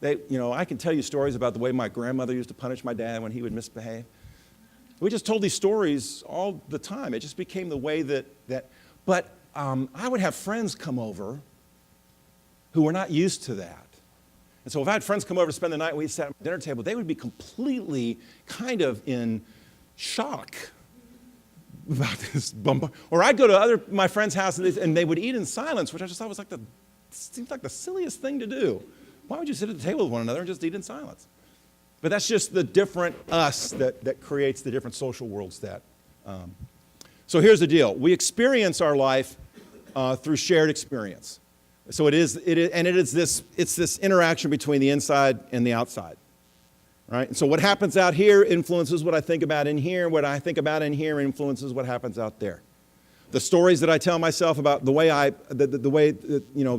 I can tell you stories about the way my grandmother used to punish my dad when he would misbehave. We just told these stories all the time. It just became the way that But I would have friends come over who were not used to that. And so if I had friends come over to spend the night and we sat at the dinner table, they would be completely kind of in shock about this bombard. Or I'd go to my friends' house and they would eat in silence, which I just thought was seems like the silliest thing to do. Why would you sit at the table with one another and just eat in silence? But that's just the different us that creates the different social worlds that. So here's the deal. We experience our life through shared experience. So it's this interaction between the inside and the outside, right? And so what happens out here influences what I think about in here. What I think about in here influences what happens out there. The stories that I tell myself about the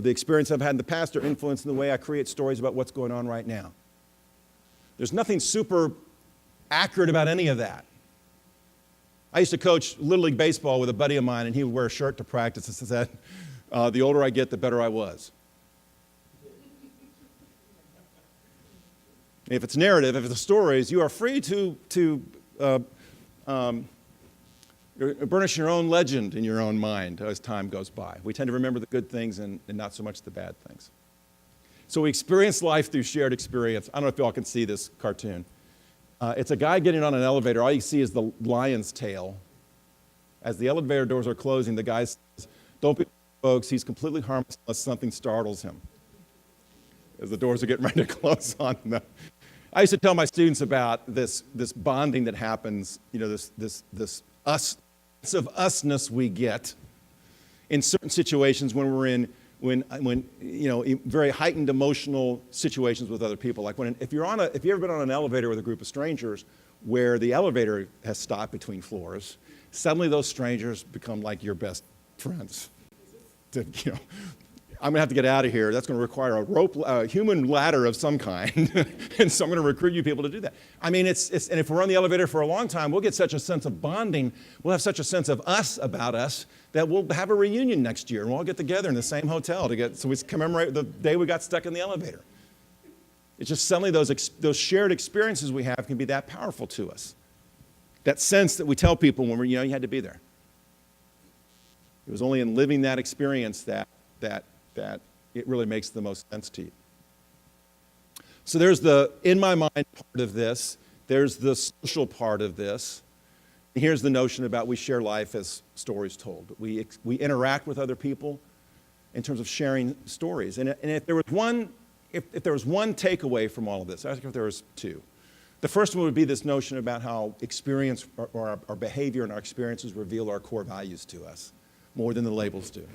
experience I've had in the past are influencing the way I create stories about what's going on right now. There's nothing super accurate about any of that. I used to coach Little League Baseball with a buddy of mine, and he would wear a shirt to practice that said, the older I get, the better I was. If it's narrative, if it's stories, you are free to burnish your own legend in your own mind as time goes by. We tend to remember the good things and not so much the bad things. So we experience life through shared experience. I don't know if y'all can see this cartoon. It's a guy getting on an elevator. All you see is the lion's tail. As the elevator doors are closing, the guy says, "Don't be folks, he's completely harmless unless something startles him." As the doors are getting ready to close on them. I used to tell my students about this bonding that happens, this of usness we get in certain situations when we're in very heightened emotional situations with other people. Like if you've ever been on an elevator with a group of strangers where the elevator has stopped between floors, suddenly those strangers become like your best friends. I'm gonna have to get out of here. That's gonna require a human ladder of some kind, and so I'm gonna recruit you people to do that. I mean, and if we're on the elevator for a long time, we'll get such a sense of bonding. We'll have such a sense of us about us that we'll have a reunion next year, and we'll all get together in the same hotel so we commemorate the day we got stuck in the elevator. It's just suddenly those shared experiences we have can be that powerful to us. That sense that we tell people when you had to be there. It was only in living that experience that it really makes the most sense to you. So there's the in my mind part of this. There's the social part of this. And here's the notion about we share life as stories told. We interact with other people in terms of sharing stories. And if there was one takeaway from all of this, I think if there was two. The first one would be this notion about how experience or our behavior and our experiences reveal our core values to us more than the labels do.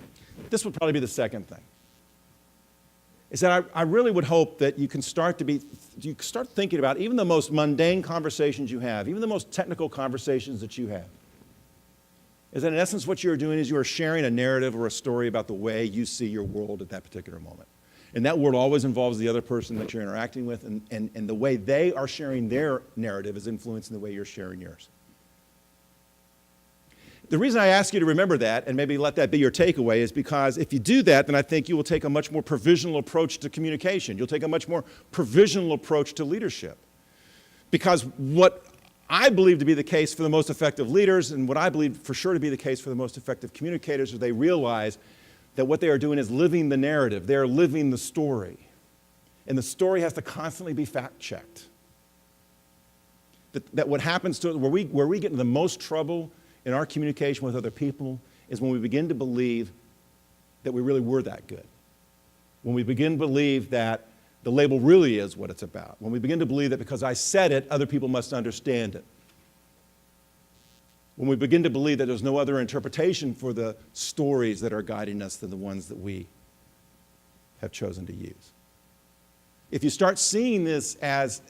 This would probably be the second thing. Is that I really would hope that you can start thinking about even the most mundane conversations you have, even the most technical conversations that you have. Is that in essence what you're doing is you are sharing a narrative or a story about the way you see your world at that particular moment. And that world always involves the other person that you're interacting with, and the way they are sharing their narrative is influencing the way you're sharing yours. The reason I ask you to remember that, and maybe let that be your takeaway, is because if you do that, then I think you will take a much more provisional approach to communication. You'll take a much more provisional approach to leadership. Because what I believe to be the case for the most effective leaders, and what I believe for sure to be the case for the most effective communicators, is they realize that what they are doing is living the narrative. They are living the story. And the story has to constantly be fact-checked. That what happens to where we get in the most trouble in our communication with other people is when we begin to believe that we really were that good. When we begin to believe that the label really is what it's about. When we begin to believe that because I said it, other people must understand it. When we begin to believe that there's no other interpretation for the stories that are guiding us than the ones that we have chosen to use. If you start seeing this as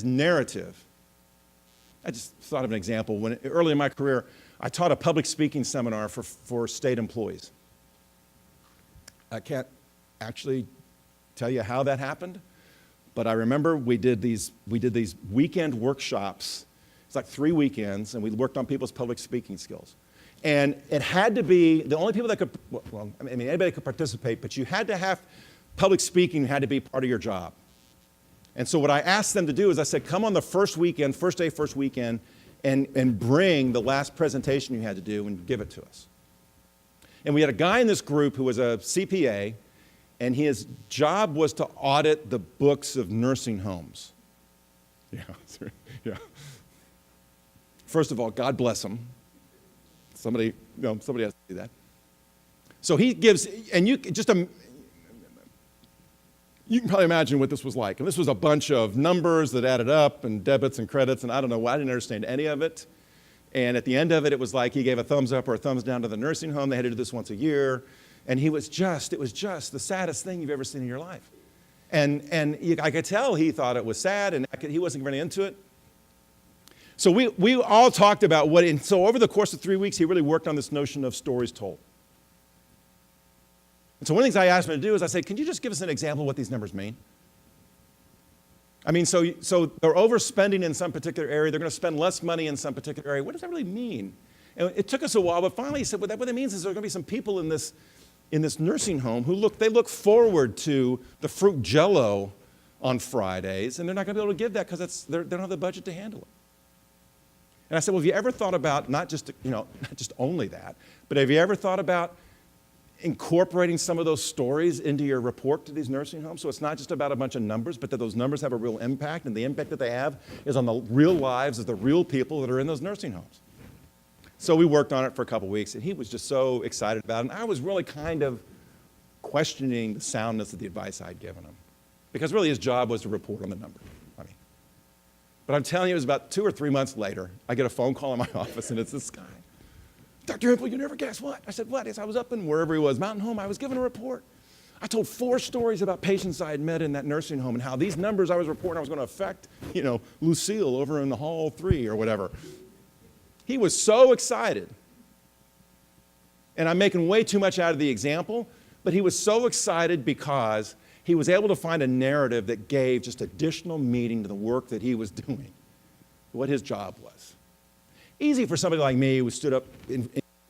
narrative, I just thought of an example. Early in my career, I taught a public speaking seminar for state employees. I can't actually tell you how that happened, but I remember we did these weekend workshops. It's like 3 weekends, and we worked on people's public speaking skills. And it had to be the only people that could, anybody could participate, but you had to have public speaking had to be part of your job. And so what I asked them to do is I said, come on the first weekend, first weekend, and bring the last presentation you had to do and give it to us. And we had a guy in this group who was a CPA, and his job was to audit the books of nursing homes. Yeah, yeah. First of all, God bless him. Somebody has to do that. So he gives, and you can probably imagine what this was like. And this was a bunch of numbers that added up and debits and credits, and I don't know why I didn't understand any of it. And at the end of it, it was like he gave a thumbs up or a thumbs down to the nursing home. They had to do this once a year. And it was just the saddest thing you've ever seen in your life. And I could tell he thought it was sad, and he wasn't really into it. So we all talked about and so over the course of 3 weeks, he really worked on this notion of stories told. And so one of the things I asked him to do is I said, can you just give us an example of what these numbers mean? I mean, so they're overspending in some particular area. They're going to spend less money in some particular area. What does that really mean? And it took us a while, but finally he said, what that means is there are going to be some people in this nursing home who look forward to the fruit jello on Fridays, and they're not going to be able to give that because they don't have the budget to handle it. And I said, well, have you ever thought about not just only that, but have you ever thought about incorporating some of those stories into your report to these nursing homes? So it's not just about a bunch of numbers, but that those numbers have a real impact, and the impact that they have is on the real lives of the real people that are in those nursing homes. So we worked on it for a couple weeks, and he was just so excited about it. And I was really kind of questioning the soundness of the advice I'd given him, because really his job was to report on the number. But I'm telling you, it was about 2 or 3 months later, I get a phone call in my office, and it's this guy. Dr. Hemphill, you never guess what? I said, what? I was up in wherever he was, Mountain Home. I was given a report. I told 4 stories about patients I had met in that nursing home and how these numbers I was reporting was going to affect, Lucille over in the hall 3 or whatever. He was so excited. And I'm making way too much out of the example, but he was so excited because he was able to find a narrative that gave just additional meaning to the work that he was doing, what his job was. Easy for somebody like me who stood up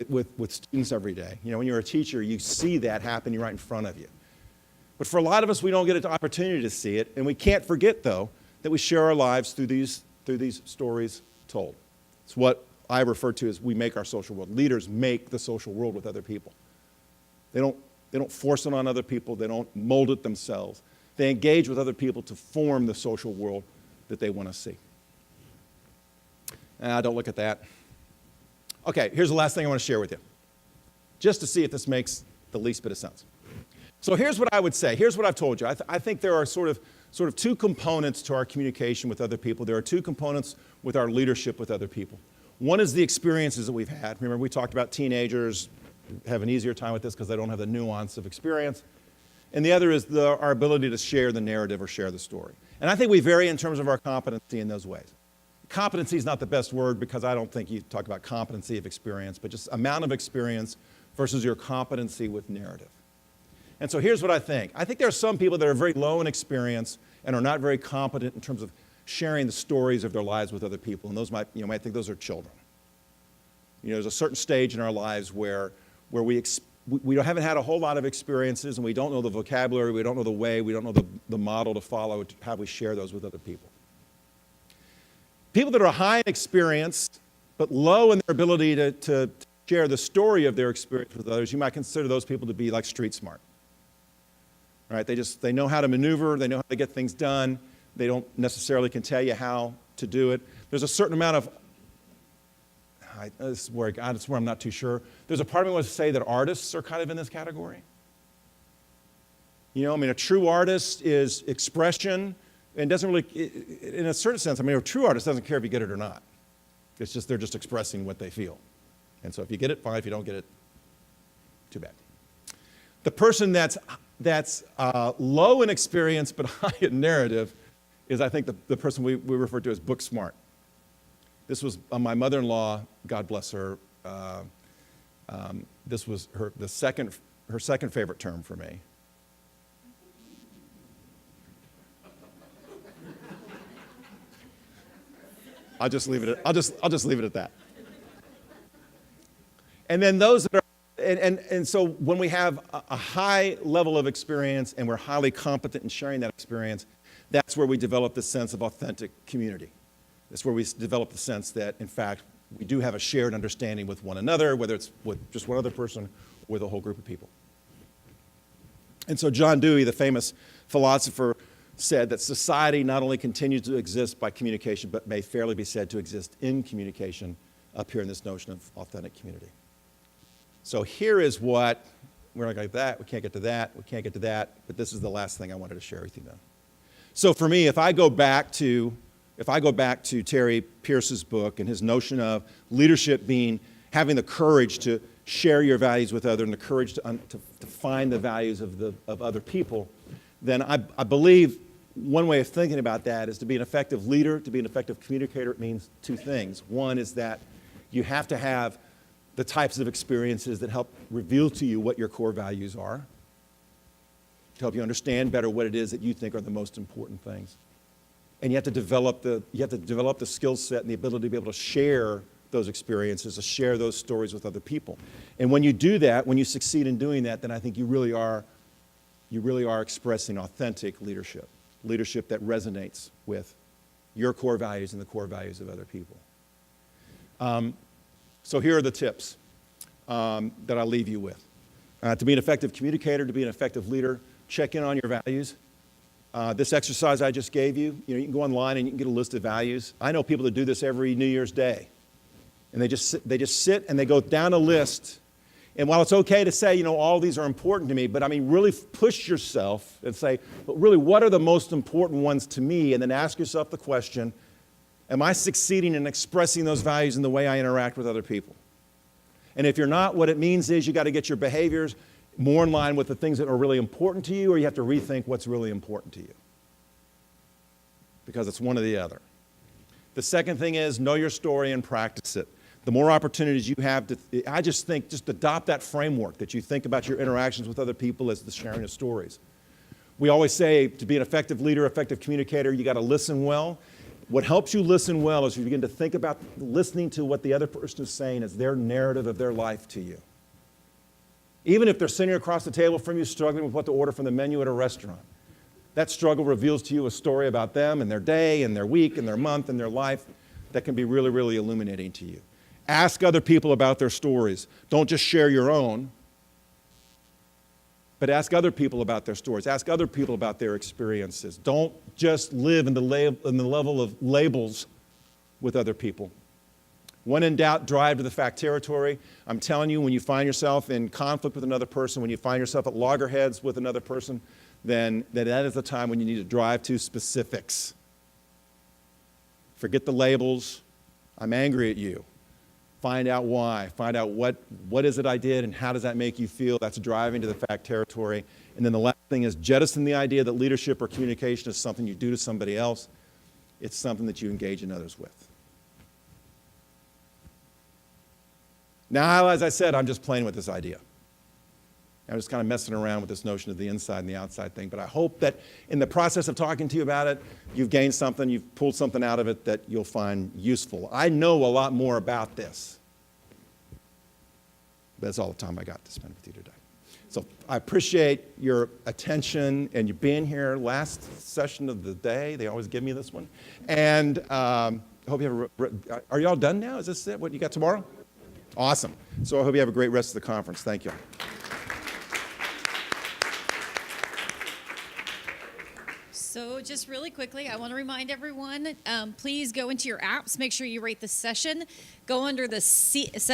with students every day. When you're a teacher, you see that happening right in front of you. But for a lot of us, we don't get an opportunity to see it, and we can't forget, though, that we share our lives through these stories told. It's what I refer to as we make our social world. Leaders make the social world with other people. They don't force it on other people. They don't mold it themselves. They engage with other people to form the social world that they want to see. Don't look at that. Okay, here's the last thing I want to share with you, just to see if this makes the least bit of sense. So here's what I would say. Here's what I've told you. I think there are sort of 2 components to our communication with other people. There are 2 components with our leadership with other people. One is the experiences that we've had. Remember, we talked about teenagers have an easier time with this because they don't have the nuance of experience. And the other is our ability to share the narrative or share the story. And I think we vary in terms of our competency in those ways. Competency is not the best word because I don't think you talk about competency of experience, but just amount of experience versus your competency with narrative. And so here's what I think. I think there are some people that are very low in experience and are not very competent in terms of sharing the stories of their lives with other people. And those might think those are children. There's a certain stage in our lives where we haven't had a whole lot of experiences, and we don't know the vocabulary, we don't know the way, we don't know the model to follow to how we share those with other people. People that are high in experience but low in their ability to share the story of their experience with others, you might consider those people to be like street smart. Right? They know how to maneuver, they know how to get things done, they don't necessarily can tell you how to do it. There's a certain amount of this is where I'm not too sure. There's a part of me that wants to say that artists are kind of in this category. A true artist is expression and doesn't really, in a certain sense, a true artist doesn't care if you get it or not. It's just, they're just expressing what they feel. And so if you get it, fine. If you don't get it, too bad. The person that's low in experience but high in narrative is, I think, the person we refer to as book smart. This was my mother-in-law, God bless her. This was her second favorite term for me. I'll just leave it at that. And then those that are and so when we have a high level of experience and we're highly competent in sharing that experience, that's where we develop this sense of authentic community. That's where we develop the sense that, in fact, we do have a shared understanding with one another, whether it's with just one other person with a whole group of people. And so John Dewey, the famous philosopher, said that society not only continues to exist by communication, but may fairly be said to exist in communication, up here in this notion of authentic community. So here is what, we're not going to get that, we can't get to that, we can't get to that, but this is the last thing I wanted to share with you now. So for me, if I go back to Terry Pierce's book and his notion of leadership being having the courage to share your values with others and the courage to find the values of other people, then I believe one way of thinking about that is to be an effective leader, to be an effective communicator. It means two things. One is that you have to have the types of experiences that help reveal to you what your core values are, to help you understand better what it is that you think are the most important things. And you have to develop the skill set and the ability to be able to share those experiences, to share those stories with other people. And when you do that, when you succeed in doing that, then I think you really are expressing authentic leadership that resonates with your core values and the core values of other people. So here are the tips that I'll leave you with. To be an effective communicator, to be an effective leader, check in on your values. This exercise I just gave you, you can go online and you can get a list of values. I know people that do this every New Year's Day. And they just sit and they go down a list. And while it's okay to say, all these are important to me, but I mean, really push yourself and say, but really, what are the most important ones to me? And then ask yourself the question, am I succeeding in expressing those values in the way I interact with other people? And if you're not, what it means is you got to get your behaviors more in line with the things that are really important to you, or you have to rethink what's really important to you. Because it's one or the other. The second thing is know your story and practice it. The more opportunities you have I just think, just adopt that framework that you think about your interactions with other people as the sharing of stories. We always say to be an effective leader, effective communicator, you got to listen well. What helps you listen well is you begin to think about listening to what the other person is saying as their narrative of their life to you. Even if they're sitting across the table from you struggling with what to order from the menu at a restaurant, that struggle reveals to you a story about them and their day and their week and their month and their life that can be really, really illuminating to you. Ask other people about their stories. Don't just share your own, but ask other people about their stories. Ask other people about their experiences. Don't just live in the level of labels with other people. When in doubt, drive to the fact territory. I'm telling you, when you find yourself in conflict with another person, when you find yourself at loggerheads with another person, then that is the time when you need to drive to specifics. Forget the labels. I'm angry at you. Find out why. Find out what is it I did and how does that make you feel. That's driving to the fact territory. And then the last thing is jettison the idea that leadership or communication is something you do to somebody else. It's something that you engage in others with. Now, as I said, I'm just playing with this idea. I'm just kind of messing around with this notion of the inside and the outside thing. But I hope that in the process of talking to you about it, you've gained something, you've pulled something out of it that you'll find useful. I know a lot more about this. But that's all the time I got to spend with you today. So I appreciate your attention and you being here. Last session of the day. They always give me this one. And I hope you have are y'all done now? Is this it? What you got tomorrow? Awesome. So I hope you have a great rest of the conference. Thank you. So just really quickly, I want to remind everyone, please go into your apps, make sure you rate the session, go under the speakers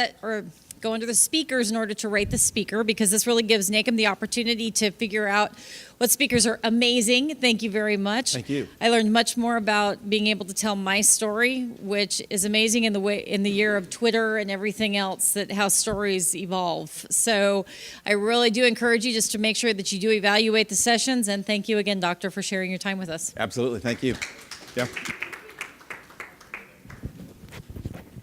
in order to rate the speaker, because this really gives NACM the opportunity to figure out what speakers are amazing. Thank you very much. Thank you. I learned much more about being able to tell my story, which is amazing in the year of Twitter and everything else, that how stories evolve. So I really do encourage you just to make sure that you do evaluate the sessions, and thank you again, Doctor, for sharing your time with us. Absolutely. Thank you. Yeah.